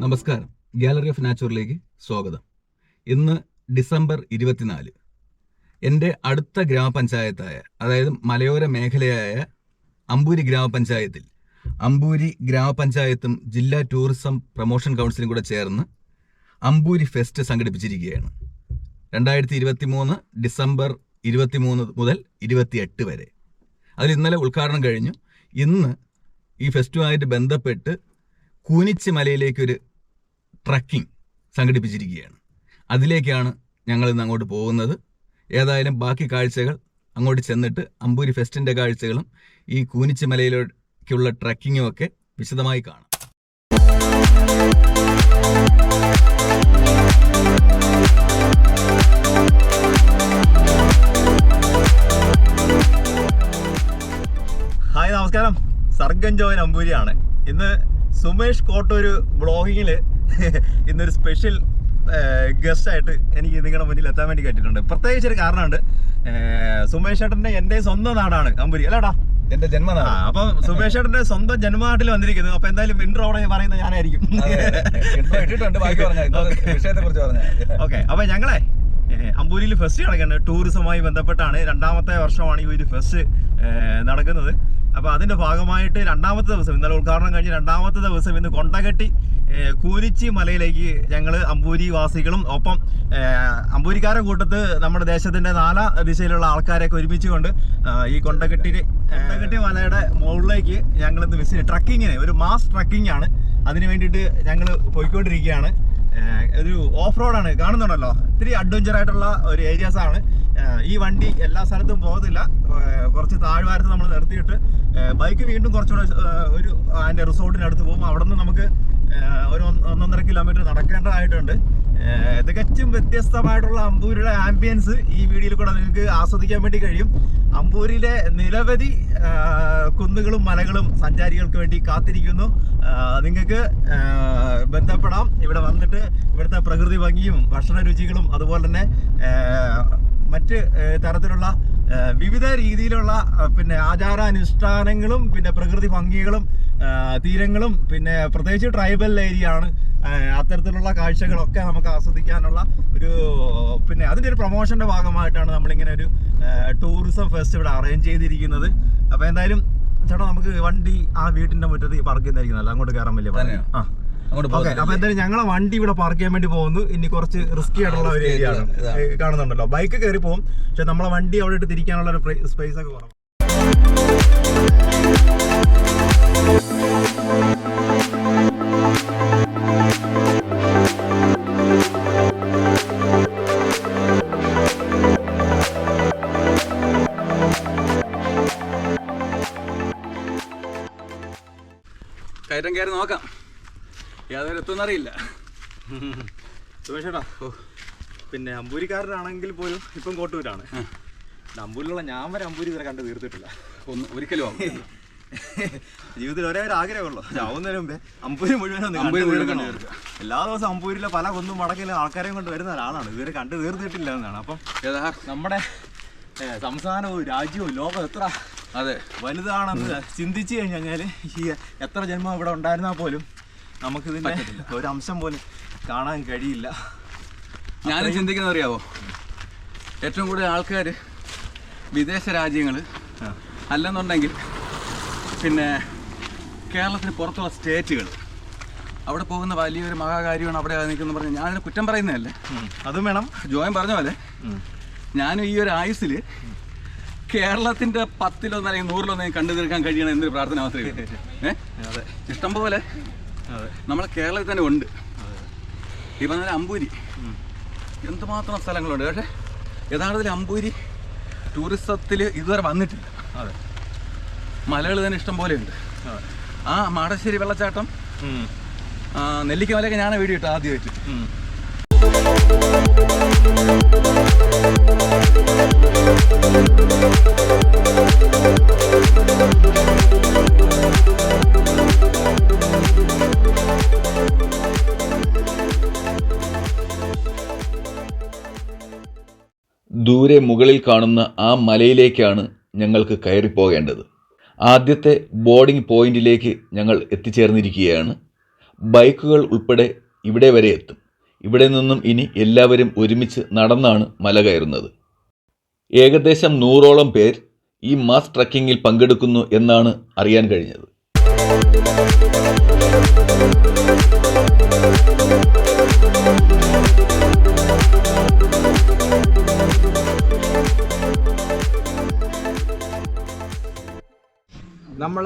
നമസ്കാരം. Gallery of നാച്ചുറിലേക്ക് സ്വാഗതം. ഇന്ന് ഡിസംബർ 24. എൻ്റെ അടുത്ത ഗ്രാമപഞ്ചായത്തായ, അതായത് മലയോര മേഖലയായ അമ്പൂരി ഗ്രാമപഞ്ചായത്തിൽ അമ്പൂരി ഗ്രാമപഞ്ചായത്തും ജില്ലാ ടൂറിസം പ്രൊമോഷൻ കൗൺസിലും കൂടെ ചേർന്ന് അമ്പൂരി ഫെസ്റ്റ് സംഘടിപ്പിച്ചിരിക്കുകയാണ്. 2023 ഡിസംബർ 23 മുതൽ 28 വരെ. അതിൽ ഇന്നലെ ഉദ്ഘാടനം കഴിഞ്ഞു. ഇന്ന് ഈ ഫെസ്റ്റുമായിട്ട് ബന്ധപ്പെട്ട് കൂനിച്ചി മലയിലേക്കൊരു ട്രക്കിംഗ് സംഘടിപ്പിച്ചിരിക്കുകയാണ്. അതിലേക്കാണ് ഞങ്ങൾ ഇന്ന് അങ്ങോട്ട് പോകുന്നത്. ഏതായാലും ബാക്കി കാഴ്ചകൾ അങ്ങോട്ട് ചെന്നിട്ട് അമ്പൂരി ഫെസ്റ്റിൻ്റെ കാഴ്ചകളും ഈ കൂനിച്ചി മലയിലേക്കുള്ള ട്രക്കിങ്ങും ഒക്കെ വിശദമായി കാണാം. ഹായ്, നമസ്കാരം. സർഗൻ ജോയൻ അമ്പൂരിയാണ്. ഇന്ന് സുമേഷ് കോട്ടൂർ ബ്ലോഗിങ്ങില് ഇന്നൊരു സ്പെഷ്യൽ ഗസ്റ്റ് ആയിട്ട് എനിക്ക് നിങ്ങളുടെ മുന്നിൽ എത്താൻ വേണ്ടി കേട്ടിട്ടുണ്ട്. പ്രത്യേകിച്ച് ഒരു കാരണമുണ്ട്. സുമേഷ് ചേട്ടന്റെ എന്റെ സ്വന്തം നാടാണ് അമ്പൂരി, അല്ലേടാ? എന്റെ ജന്മനാട്. അപ്പം സുമേഷ് ചേട്ടന്റെ സ്വന്തം ജന്മനാട്ടിൽ വന്നിരിക്കുന്നത്. അപ്പൊ എന്തായാലും ഇൻട്രോ പറയുന്നത് ഞാനായിരിക്കും. ഓക്കെ, അപ്പൊ ഞങ്ങളെ അമ്പൂരിയിൽ ഫെസ്റ്റ് നടക്കുന്നത് ടൂറിസവുമായി ബന്ധപ്പെട്ടാണ്. 2ാമത്തെ വർഷമാണ് ഈ ഒരു ഫെസ്റ്റ് നടക്കുന്നത്. അപ്പോൾ അതിൻ്റെ ഭാഗമായിട്ട് 2ാമത്തെ ദിവസം, ഇന്നലെ ഉദ്ഘാടനം കഴിഞ്ഞ് 2ാമത്തെ ദിവസം ഇന്ന് കൊണ്ടകെട്ടി കൂനിച്ചി മലയിലേക്ക് ഞങ്ങൾ അമ്പൂരി വാസികളും ഒപ്പം അമ്പൂരിക്കാരെ കൂട്ടത്ത് നമ്മുടെ ദേശത്തിൻ്റെ 4 ദിശയിലുള്ള ആൾക്കാരെയൊക്കെ ഒരുമിച്ചുകൊണ്ട് ഈ കൊണ്ടകെട്ടി മലയുടെ മുകളിലേക്ക് ഞങ്ങളിന്ന് ട്രക്കിങ്ങിന് ഒരു മാസ് ട്രക്കിംഗ് ആണ്. അതിന് വേണ്ടിയിട്ട് ഞങ്ങൾ പോയിക്കൊണ്ടിരിക്കുകയാണ്. ഒരു ഓഫ് റോഡാണ്, കാണുന്നുണ്ടല്ലോ. ഇത്തിരി അഡ്വഞ്ചർ ആയിട്ടുള്ള ഒരു ഏരിയാസ് ആണ്. ഈ വണ്ടി എല്ലാ സ്ഥലത്തും പോകത്തില്ല. കുറച്ച് താഴ്വാരത്ത് നമ്മൾ നിർത്തിയിട്ട് ബൈക്ക് വീണ്ടും കുറച്ചുകൂടെ ഒരു അതിൻ്റെ റിസോർട്ടിനടുത്ത് പോകും. അവിടെ നിന്ന് നമുക്ക് ഒരു 1.5 കിലോമീറ്റർ നടക്കേണ്ടതായിട്ടുണ്ട്. തികച്ചും വ്യത്യസ്തമായിട്ടുള്ള അമ്പൂരിയുടെ ആംബിയൻസ് ഈ വീഡിയോയിൽ കൂടെ നിങ്ങൾക്ക് ആസ്വദിക്കാൻ വേണ്ടി കഴിയും. അമ്പൂരിലെ നിരവധി കുന്നുകളും മലകളും സഞ്ചാരികൾക്ക് വേണ്ടി കാത്തിരിക്കുന്നു. നിങ്ങൾക്ക് ബന്ധപ്പെടാം. ഇവിടെ വന്നിട്ട് ഇവിടുത്തെ പ്രകൃതി ഭംഗിയും ഭക്ഷണ രുചികളും അതുപോലെ തന്നെ മറ്റ് തരത്തിലുള്ള വിവിധ രീതിയിലുള്ള പിന്നെ ആചാരാനുഷ്ഠാനങ്ങളും പിന്നെ പ്രകൃതി ഭംഗികളും തീരങ്ങളും പിന്നെ പ്രത്യേകിച്ച് ട്രൈബൽ ഏരിയ ആണ്. അത്തരത്തിലുള്ള കാഴ്ചകളൊക്കെ നമുക്ക് ആസ്വദിക്കാനുള്ള ഒരു പിന്നെ അതിൻ്റെ ഒരു പ്രൊമോഷൻ്റെ ഭാഗമായിട്ടാണ് നമ്മളിങ്ങനെ ഒരു ടൂറിസം ഫെസ്റ്റ് ഇവിടെ അറേഞ്ച് ചെയ്തിരിക്കുന്നത്. അപ്പോൾ എന്തായാലും ചേട്ടാ, നമുക്ക് വണ്ടി ആ വീട്ടിൻ്റെ മുറ്റത്ത് പാർക്ക് ചെയ്യുന്നതായിരിക്കും നല്ല. അങ്ങോട്ട് കയറാൻ വലിയ ഓക്കെ. അപ്പൊ എന്തായാലും ഞങ്ങളെ വണ്ടി ഇവിടെ പാർക്ക് ചെയ്യാൻ വേണ്ടി പോകുന്നു. ഇനി കുറച്ച് റിസ്കി ആയിട്ടുള്ള ഒരു ഏരിയ ആണ്, കാണുന്നുണ്ടല്ലോ. ബൈക്ക് കയറി പോകും, പക്ഷെ നമ്മളെ വണ്ടി അവിടെ ഇട്ട് തിരിക്കാനുള്ള ഒരു സ്പേസ് ഒക്കെ കുറവ്. കയറ്റം കയറി നോക്കാം, യാതൊരു എത്തുമെന്നറിയില്ല. സുമേഷേട്ടാ, പിന്നെ അമ്പൂരിക്കാരനാണെങ്കിൽ പോലും ഇപ്പം കോട്ടൂരാണ്. അമ്പൂരിലുള്ള ഞാൻ വരെ അമ്പൂരി ഇതുവരെ കണ്ട് തീർത്തിട്ടില്ല. ഒരിക്കലും ജീവിതത്തിൽ ഒരേ ഒരു ആഗ്രഹമുള്ളൂ, ആവുന്നതിന് മുമ്പേ അമ്പൂരി മുഴുവൻ എല്ലാ ദിവസവും അമ്പൂരിലെ പല കുന്നും മടക്കിലും ആൾക്കാരെയും കൊണ്ട് വരുന്ന ഒരാളാണ്. ഇതുവരെ കണ്ട് തീർത്തിട്ടില്ല എന്നാണ്. അപ്പം നമ്മുടെ സംസ്ഥാനവും രാജ്യവും ലോകം എത്ര വലുതാണെന്ന് ചിന്തിച്ചു കഴിഞ്ഞാൽ ഈ എത്ര ജന്മം ഇവിടെ ഉണ്ടായിരുന്നാൽ പോലും നമുക്കിതിൻ്റെ ഒരു അംശം പോലും കാണാൻ കഴിയില്ല. ഞാനും ചിന്തിക്കുന്നത് അറിയാവോ, ഏറ്റവും കൂടുതൽ ആൾക്കാർ വിദേശ രാജ്യങ്ങൾ അല്ലെന്നുണ്ടെങ്കിൽ പിന്നെ കേരളത്തിന് പുറത്തുള്ള സ്റ്റേറ്റുകൾ, അവിടെ പോകുന്ന വലിയൊരു മഹാകാര്യമാണ് അവിടെ നിൽക്കുന്നു പറഞ്ഞ് ഞാനതിനെ കുറ്റം പറയുന്നതല്ലേ. അതും വേണം. ജോയൻ പറഞ്ഞ പോലെ ഞാനും ഈ ഒരു ആയുസ്സിൽ കേരളത്തിൻ്റെ 10ലൊന്നും അല്ലെങ്കിൽ 100ലൊന്നും കണ്ടു തീർക്കാൻ കഴിയണം എന്നൊരു പ്രാർത്ഥന മാത്രമേ. ഇഷ്ടം പോലെ നമ്മളെ കേരളത്തിൽ തന്നെ ഉണ്ട്. ഈ പറഞ്ഞ അമ്പൂരി എന്തുമാത്രം സ്ഥലങ്ങളുണ്ട്. പക്ഷേ യഥാർത്ഥത്തിൽ അമ്പൂരി ടൂറിസത്തിൽ ഇതുവരെ വന്നിട്ടില്ല. മലകൾ തന്നെ ഇഷ്ടം പോലെ ഉണ്ട്. ആ മാടശ്ശേരി വെള്ളച്ചാട്ടം, നെല്ലിക്ക മലയൊക്കെ ഞാൻ വീഡിയോ ഇട്ടു ആദ്യമായിട്ട്. ദൂരെ മുകളിൽ കാണുന്ന ആ മലയിലേക്കാണ് ഞങ്ങൾക്ക് കയറിപ്പോകേണ്ടത്. ആദ്യത്തെ ബോർഡിംഗ് പോയിന്റിലേക്ക് ഞങ്ങൾ എത്തിച്ചേർന്നിരിക്കുകയാണ്. ബൈക്കുകൾ ഉൾപ്പെടെ ഇവിടെ വരെ എത്തും. ഇവിടെ നിന്നും ഇനി എല്ലാവരും ഒരുമിച്ച് നടന്നാണ് മല കയറുന്നത്. ഏകദേശം 100ഓളം പേർ ഈ മാസ് ട്രക്കിങ്ങിൽ പങ്കെടുക്കുന്നു എന്നാണ് അറിയാൻ കഴിഞ്ഞത്. നമ്മൾ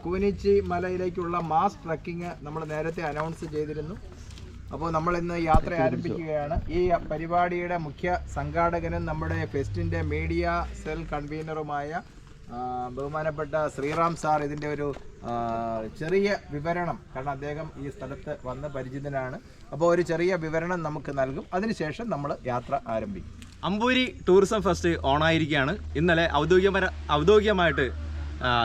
കൂനിച്ചി മലയിലേക്കുള്ള മാസ് ട്രക്കിംഗ് നമ്മൾ നേരത്തെ അനൗൺസ് ചെയ്തിരുന്നു. അപ്പോൾ നമ്മൾ ഇന്ന് യാത്ര ആരംഭിക്കുകയാണ്. ഈ പരിപാടിയുടെ മുഖ്യ സംഘാടകനും നമ്മുടെ ഫെസ്റ്റിൻ്റെ മീഡിയ സെൽ കൺവീനറുമായ ബഹുമാനപ്പെട്ട ശ്രീറാം സാർ ഇതിൻ്റെ ഒരു ചെറിയ വിവരണം, കാരണം അദ്ദേഹം ഈ സ്ഥലത്ത് വന്ന് പരിചിതനാണ്, അപ്പോൾ ഒരു ചെറിയ വിവരണം നമുക്ക് നൽകും. അതിനുശേഷം നമ്മൾ യാത്ര ആരംഭിക്കും. അമ്പൂരി ടൂറിസം ഫെസ്റ്റ് ഓണായിരിക്കുകയാണ്. ഇന്നലെ ഔദ്യോഗികമായിട്ട്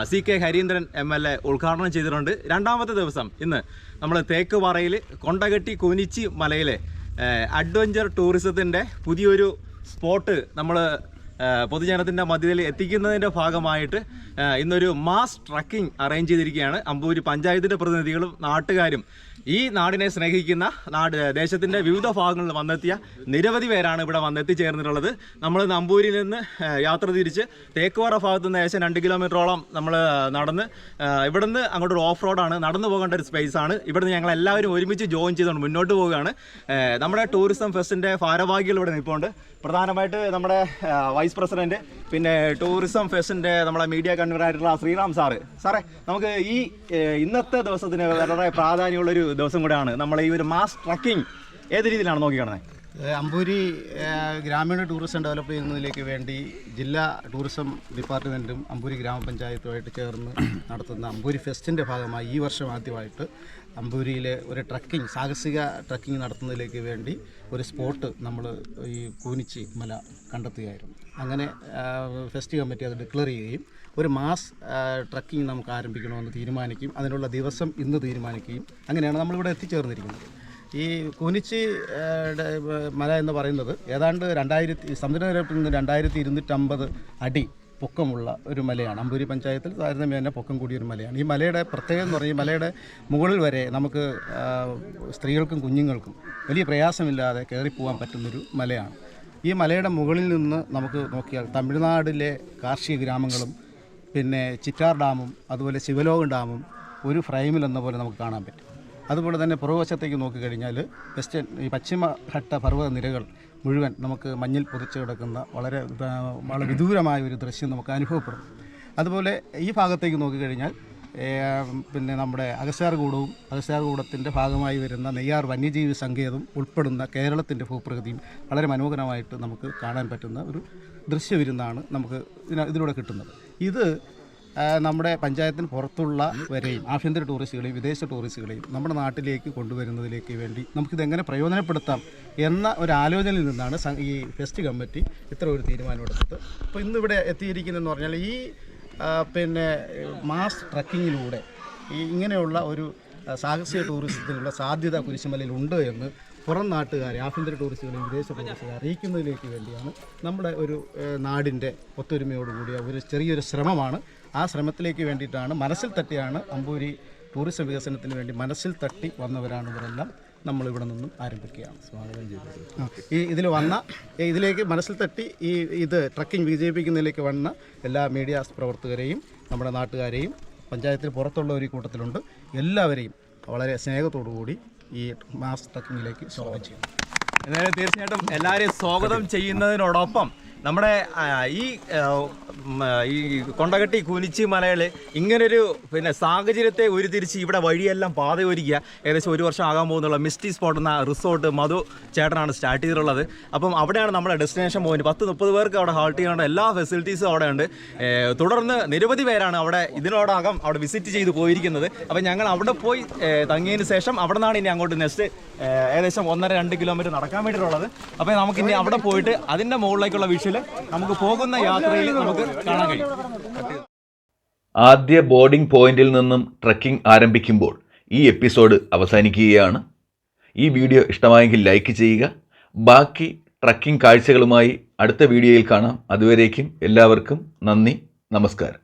CK ഹരീന്ദ്രൻ MLA ഉദ്ഘാടനം ചെയ്തിട്ടുണ്ട്. രണ്ടാമത്തെ ദിവസം ഇന്ന് നമ്മൾ തേക്കുപാറയിൽ കൊണ്ടകെട്ടി കൂനിച്ചി മലയിലെ അഡ്വഞ്ചർ ടൂറിസത്തിൻ്റെ പുതിയൊരു സ്പോട്ട് നമ്മൾ പൊതുജനത്തിൻ്റെ മധ്യത്തിൽ എത്തിക്കുന്നതിൻ്റെ ഭാഗമായിട്ട് ഇന്നൊരു മാസ് ട്രക്കിംഗ് അറേഞ്ച് ചെയ്തിരിക്കുകയാണ്. അമ്പൂരി പഞ്ചായത്തിൻ്റെ പ്രതിനിധികളും നാട്ടുകാരും ഈ നാടിനെ സ്നേഹിക്കുന്ന ദേശത്തിൻ്റെ വിവിധ ഭാഗങ്ങളിൽ വന്നെത്തിയ നിരവധി പേരാണ് ഇവിടെ വന്നെത്തിച്ചേർന്നിട്ടുള്ളത്. നമ്മൾ അമ്പൂരിൽ നിന്ന് യാത്ര തിരിച്ച് തേക്കുപാറ ഭാഗത്തു നിന്ന് ഏകദേശം 2 കിലോമീറ്ററോളം നമ്മൾ നടന്ന് ഇവിടുന്ന് അങ്ങോട്ടൊരു ഓഫ് റോഡാണ്, നടന്നു പോകേണ്ട ഒരു സ്പേസാണ്. ഇവിടുന്ന് ഞങ്ങൾ എല്ലാവരും ഒരുമിച്ച് ജോയിൻ ചെയ്തുകൊണ്ട് മുന്നോട്ട് പോവുകയാണ്. നമ്മുടെ ടൂറിസം ഫെസ്റ്റിൻ്റെ ഭാരവാഹികൾ ഇവിടെ നിൽപ്പുണ്ട്. പ്രധാനമായിട്ട് നമ്മുടെ വൈസ് പ്രസിഡന്റ്, പിന്നെ ടൂറിസം ഫെസ്റ്റിൻ്റെ നമ്മളെ മീഡിയ കൺവീനറായിട്ടുള്ള ശ്രീറാം സാറേ, നമുക്ക് ഈ ഇന്നത്തെ ദിവസത്തിന് വളരെ പ്രാധാന്യമുള്ളൊരു ദിവസം കൂടെയാണ്. നമ്മൾ ഈ ഒരു മാസ് ട്രക്കിംഗ് ഏത് രീതിയിലാണ് നോക്കിക്കാണുന്നത്? അമ്പൂരി ഗ്രാമീണ ടൂറിസം ഡെവലപ്പ് ചെയ്യുന്നതിലേക്ക് വേണ്ടി ജില്ലാ ടൂറിസം ഡിപ്പാർട്ട്മെൻറ്റും അമ്പൂരി ഗ്രാമപഞ്ചായത്തുമായിട്ട് ചേർന്ന് നടത്തുന്ന അമ്പൂരി ഫെസ്റ്റിൻ്റെ ഭാഗമായി ഈ വർഷം ആദ്യമായിട്ട് അമ്പൂരിയിലെ ഒരു സാഹസിക ട്രക്കിംഗ് നടത്തുന്നതിലേക്ക് വേണ്ടി ഒരു സ്പോട്ട് നമ്മൾ ഈ കൂനിച്ചി മല കണ്ടെത്തുകയായിരുന്നു. അങ്ങനെ ഫെസ്റ്റ് കമ്മിറ്റി അത് ഡിക്ലെയർ ചെയ്യുകയും ഒരു മാസ് ട്രക്കിംഗ് നമുക്ക് ആരംഭിക്കണമെന്ന് തീരുമാനിക്കുകയും അതിനുള്ള ദിവസം ഇന്ന് തീരുമാനിക്കുകയും അങ്ങനെയാണ് നമ്മളിവിടെ എത്തിച്ചേർന്നിരിക്കുന്നത്. ഈ കൂനിച്ചി മല എന്ന് പറയുന്നത് ഏതാണ്ട് സമുദ്രനിരപ്പിൽ നിന്ന് 2250 അടി പൊക്കമുള്ള ഒരു മലയാണ്. അമ്പൂരി പഞ്ചായത്തിൽ താരതമ്യം തന്നെ പൊക്കം കൂടിയൊരു മലയാണ്. ഈ മലയുടെ പ്രത്യേകത എന്ന് പറഞ്ഞാൽ ഈ മലയുടെ മുകളിൽ വരെ നമുക്ക് സ്ത്രീകൾക്കും കുഞ്ഞുങ്ങൾക്കും വലിയ പ്രയാസമില്ലാതെ കയറിപ്പോകാൻ പറ്റുന്നൊരു മലയാണ്. ഈ മലയുടെ മുകളിൽ നിന്ന് നമുക്ക് നോക്കിയാൽ തമിഴ്നാടിലെ കാർഷിക ഗ്രാമങ്ങളും പിന്നെ ചിറ്റാർ ഡാമും അതുപോലെ ശിവലോകം ഡാമും ഒരു ഫ്രെയിമിൽ എന്ന പോലെ നമുക്ക് കാണാൻ പറ്റും. അതുപോലെ തന്നെ പുറകുവശത്തേക്ക് നോക്കിക്കഴിഞ്ഞാൽ ഈ പശ്ചിമഘട്ട പർവ്വത നിരകൾ മുഴുവൻ നമുക്ക് മഞ്ഞിൽ പൊതിച്ച് കിടക്കുന്ന വളരെ വിദൂരമായ ഒരു ദൃശ്യം നമുക്ക് അനുഭവപ്പെടും. അതുപോലെ ഈ ഭാഗത്തേക്ക് നോക്കിക്കഴിഞ്ഞാൽ പിന്നെ നമ്മുടെ അഗസ്ത്യാർകൂടത്തിൻ്റെ ഭാഗമായി വരുന്ന നെയ്യാർ വന്യജീവി സങ്കേതം ഉൾപ്പെടുന്ന കേരളത്തിൻ്റെ ഭൂപ്രകൃതിയും വളരെ മനോഹരമായിട്ട് നമുക്ക് കാണാൻ പറ്റുന്ന ഒരു ദൃശ്യവിരുന്നാണ് നമുക്ക് ഇതിലൂടെ കിട്ടുന്നത്. ഇത് നമ്മുടെ പഞ്ചായത്തിന് പുറത്തുള്ള വരെയും ആഭ്യന്തര ടൂറിസ്റ്റുകളെയും വിദേശ ടൂറിസ്റ്റുകളെയും നമ്മുടെ നാട്ടിലേക്ക് കൊണ്ടുവരുന്നതിലേക്ക് വേണ്ടി നമുക്കിതെങ്ങനെ പ്രയോജനപ്പെടുത്താം എന്ന ഒരു ആലോചനയിൽ നിന്നാണ് ഈ ഫെസ്റ്റ് കമ്മിറ്റി ഇത്ര ഒരു തീരുമാനമെടുത്തത്. അപ്പോൾ ഇന്നിവിടെ എത്തിയിരിക്കുന്നതെന്ന് പറഞ്ഞാൽ ഈ പിന്നെ മാസ് ട്രക്കിങ്ങിലൂടെ ഇങ്ങനെയുള്ള ഒരു സാഹസിക ടൂറിസത്തിനുള്ള സാധ്യത കുരിശുമലയിലുണ്ട് എന്ന് പുറം നാട്ടുകാരെ, ആഭ്യന്തര ടൂറിസ്റ്റുകളെയും വിദേശ ടൂറിസ്റ്റുകളെ അറിയിക്കുന്നതിലേക്ക് വേണ്ടിയാണ് നമ്മുടെ ഒരു നാടിൻ്റെ ഒത്തൊരുമയോടുകൂടിയ ഒരു ചെറിയൊരു ശ്രമമാണ്. ആ ശ്രമത്തിലേക്ക് വേണ്ടിയിട്ടാണ് മനസ്സിൽ തട്ടിയാണ് അമ്പൂരി ടൂറിസം വികസനത്തിന് വേണ്ടി മനസ്സിൽ തട്ടി വന്നവരാണ് ഇവരെല്ലാം. നമ്മളിവിടെ നിന്നും ആരംഭിക്കുകയാണ്. സ്വാഗതം ചെയ്തത് ഇതിലേക്ക് മനസ്സിൽ തട്ടി ഇത് ട്രക്കിംഗ് വിജയിപ്പിക്കുന്നതിലേക്ക് വന്ന എല്ലാ മീഡിയ പ്രവർത്തകരെയും നമ്മുടെ നാട്ടുകാരെയും പഞ്ചായത്തിന് പുറത്തുള്ള ഒരു കൂട്ടത്തിലുണ്ട്. എല്ലാവരെയും വളരെ സ്നേഹത്തോടുകൂടി ഈ മാസ് ട്രക്കിങ്ങിലേക്ക് സ്വാഗതം ചെയ്യും. എന്നാലും തീർച്ചയായിട്ടും എല്ലാവരെയും സ്വാഗതം ചെയ്യുന്നതിനോടൊപ്പം നമ്മുടെ ഈ കൊണ്ടകെട്ടി കൂനിച്ചി മലയിൽ ഇങ്ങനൊരു സാഹചര്യത്തെ ഉരുത്തിരിച്ച് ഇവിടെ വഴിയെല്ലാം പാതയൊരുക്കുക ഏകദേശം 1 വർഷം ആകാൻ പോകുന്നുള്ള മിസ്റ്റി സ്പോട്ട് എന്ന റിസോർട്ട് മധു ചേട്ടനാണ് സ്റ്റാർട്ട് ചെയ്തിട്ടുള്ളത്. അപ്പം അവിടെയാണ് നമ്മുടെ ഡെസ്റ്റിനേഷൻ പോയിന്റ്. 10-30 പേർക്ക് അവിടെ ഹാൾട്ട് ചെയ്യാനുള്ള എല്ലാ ഫെസിലിറ്റീസും അവിടെ ഉണ്ട്. തുടർന്ന് നിരവധി പേരാണ് ഇതിനോടകം അവിടെ വിസിറ്റ് ചെയ്ത് പോയിരിക്കുന്നത്. അപ്പം ഞങ്ങൾ അവിടെ പോയി തങ്ങിയതിന് ശേഷം അവിടെ നിന്നാണ് ഇനി അങ്ങോട്ട് നെക്സ്റ്റ് ഏകദേശം 1.5-2 കിലോമീറ്റർ നടക്കാൻ വേണ്ടിയിട്ടുള്ളത്. അപ്പോൾ നമുക്കിനി അവിടെ പോയിട്ട് അതിൻ്റെ മുകളിലേക്കുള്ള വിഷ്വൽ നമുക്ക് പോകുന്ന യാത്രയിൽ നമുക്ക് കാണാൻ കഴിയും. ആദ്യ ബോർഡിംഗ് പോയിന്റിൽ നിന്നും ട്രക്കിംഗ് ആരംഭിക്കുമ്പോൾ ഈ എപ്പിസോഡ് അവസാനിക്കുകയാണ്. ഈ വീഡിയോ ഇഷ്ടമായെങ്കിൽ ലൈക്ക് ചെയ്യുക. ബാക്കി ട്രക്കിംഗ് കാഴ്ചകളുമായി അടുത്ത വീഡിയോയിൽ കാണാം. അതുവരേക്കും എല്ലാവർക്കും നന്ദി, നമസ്കാരം.